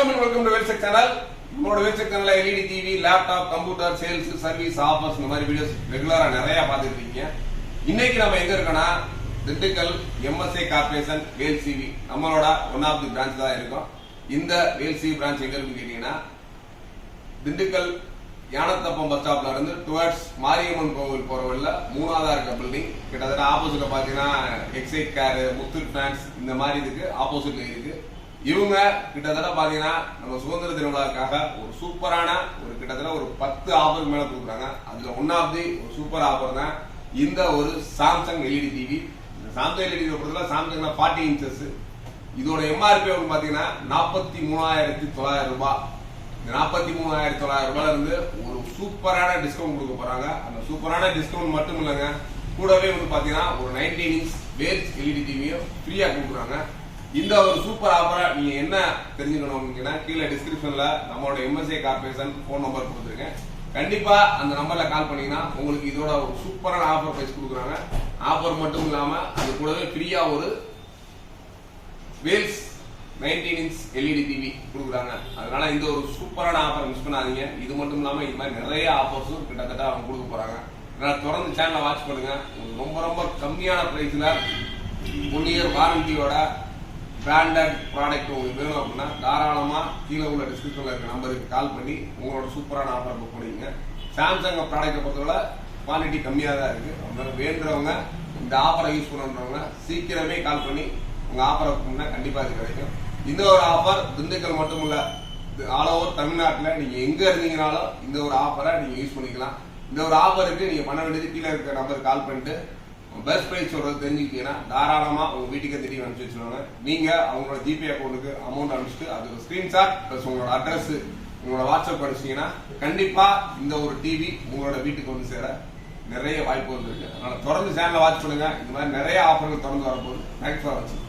வணக்கம் and welcome to Veltech channel. நம்மளோட Veltech channel LED TV, laptop, computer, sales, service, offers இந்த மாதிரி videos ரெகுலரா நிறைய பார்த்துட்டு இருக்கீங்க. இன்னைக்கு நம்ம எங்க இருக்கோம்னா திண்டுக்கல் MSA கார்ப்பரேஷன் வேல்சிவி நம்மளோட ஒன் ஆஃப் தி பிரான்ச் தான் இருக்கோம். இந்த வேல்சிவி பிரான்ச் எங்க இருக்குன்னு கேட்டீங்கன்னா திண்டுக்கல் யானத்தப்பம் பஸ் ஸ்டாப்ல இருந்து டுவர்ட்ஸ் மாரியம்மன் கோவில் போற வழியில மூணாவதா இருக்க பில்டிங். கிட்டத்தட்ட ஆப்போசிட்ல பாத்தீங்கன்னா எக்ஸைட் கார், முத்தூட் ஃபேன்ஸ் இந்த மாதிரி இதுக்கு ஆப்போசிட்ல இருக்கு. இவங்க கிட்டத்தட்ட பாத்தீங்கன்னா நம்ம சுதந்திர திருவிழாவுக்காக ஒரு சூப்பரான ஒரு கிட்டத்தட்ட ஒரு 10 ஆஃபருக்கு மேல கொடுக்குறாங்க. அதுல ஒன் ஆஃப் தி ஒரு சூப்பர் ஆஃபர் தான் இந்த ஒரு சாம்சங் எல்இடி டிவி. இந்த சாம்சங் எல்இடி பொறுத்தவரை சாம்சங்ல 40 இன்ச்சஸ். இதோட எம்ஆர்பி வந்து பாத்தீங்கன்னா 43,900 ரூபாய். இந்த 43,900 ரூபாயில இருந்து ஒரு சூப்பரான டிஸ்கவுண்ட் கொடுக்க போறாங்க. அந்த சூப்பரான டிஸ்கவுண்ட் மட்டும் இல்லைங்க, கூடவே வந்து பாத்தீங்கன்னா ஒரு 19 இன்ச் வேல்ஸ் எல்இடி டிவியும் ஃப்ரீயா கொடுக்குறாங்க. இந்த ஒரு சூப்பர் ஆஃபரை நீங்க என்ன தெரிஞ்சுக்கணும்னா கீழே டிஸ்கிரிப்ஷன்ல நம்மளோட MSA கார்ப்பரேஷன் போன் நம்பர் கொடுத்துருக்கேன். கண்டிப்பா அந்த நம்பர்ல கால் பண்ணீங்கன்னா உங்களுக்கு இதோட ஒரு சூப்பரான ஆஃபர் பிரைஸ் கொடுக்குறாங்க. ஆஃபர் மட்டும் இல்லாம அது கூடவே ஃப்ரீயா ஒரு வேல்ஸ் 19 இன்ச் எல்இடி டிவி கொடுக்குறாங்க. அதனால இந்த ஒரு சூப்பரான ஆஃபர் மிஸ் பண்ணாதீங்க. இது மட்டும் இல்லாம இது மாதிரி நிறைய ஆஃபர்ஸும் கிட்டத்தட்ட அவங்க கொடுக்க போறாங்க. அதனால தொடர்ந்து சேனலை வாட்ச் பண்ணுங்க. ரொம்ப ரொம்ப கம்மியான பிரைஸ்ல 1 இயர் வாரண்டியோட பிராண்டட் ப்ராடக்ட் உங்களுக்கு வேணும் அப்படின்னா தாராளமா கீழே உள்ள டிஸ்கிரிப்ஷன்ல இருக்க நம்பருக்கு கால் பண்ணி உங்களோட சூப்பரான ஆஃபர் புக் பண்ணிங்க. சாம்சங் ப்ராடக்ட்டை பொறுத்தவரை குவாலிட்டி கம்மியாக தான் இருக்கு. அதனால வேண்டுறவங்க இந்த ஆஃபரை யூஸ் பண்ணுறவங்க சீக்கிரமே கால் பண்ணி உங்க ஆஃபரை புக் பண்ணா கண்டிப்பா இது கிடைக்கும். இந்த ஒரு ஆஃபர் திண்டுக்கல் மட்டும் இல்ல, ஆல் ஓவர் தமிழ்நாட்டில் நீங்க எங்க இருந்தீங்கனாலும் இந்த ஒரு ஆஃபரை நீங்க யூஸ் பண்ணிக்கலாம். இந்த ஒரு ஆஃபருக்கு நீங்க பண்ண வேண்டியது கீழே இருக்க நம்பருக்கு கால் பண்ணிட்டு பெஸ்ட் பிரைஸ் சொல்றது தெரிஞ்சுக்கிட்டீங்கன்னா தாராளமா உங்க வீட்டுக்கு திடீர் அனுப்பிச்சு வச்சுருவாங்க. நீங்க அவங்களோட ஜிபே அக்கௌண்ட்டுக்கு அமௌண்ட் அனுப்பிச்சுட்டு அது ஸ்கிரீன்ஷாட் பிளஸ் உங்களோட அட்ரஸ் உங்களோட வாட்ஸ்அப் அனுப்பிச்சீங்கன்னா கண்டிப்பா இந்த ஒரு டிவி உங்களோட வீட்டுக்கு வந்து சேர நிறைய வாய்ப்புகள் இருக்கு. அதனால தொடர்ந்து சேனலை வாட்ச் பண்ணுங்க. இந்த மாதிரி நிறைய ஆஃபர்கள் தொடர்ந்து வரப்போகுது. தேங்க்ஸ் ஃபார் வாட்சிங்.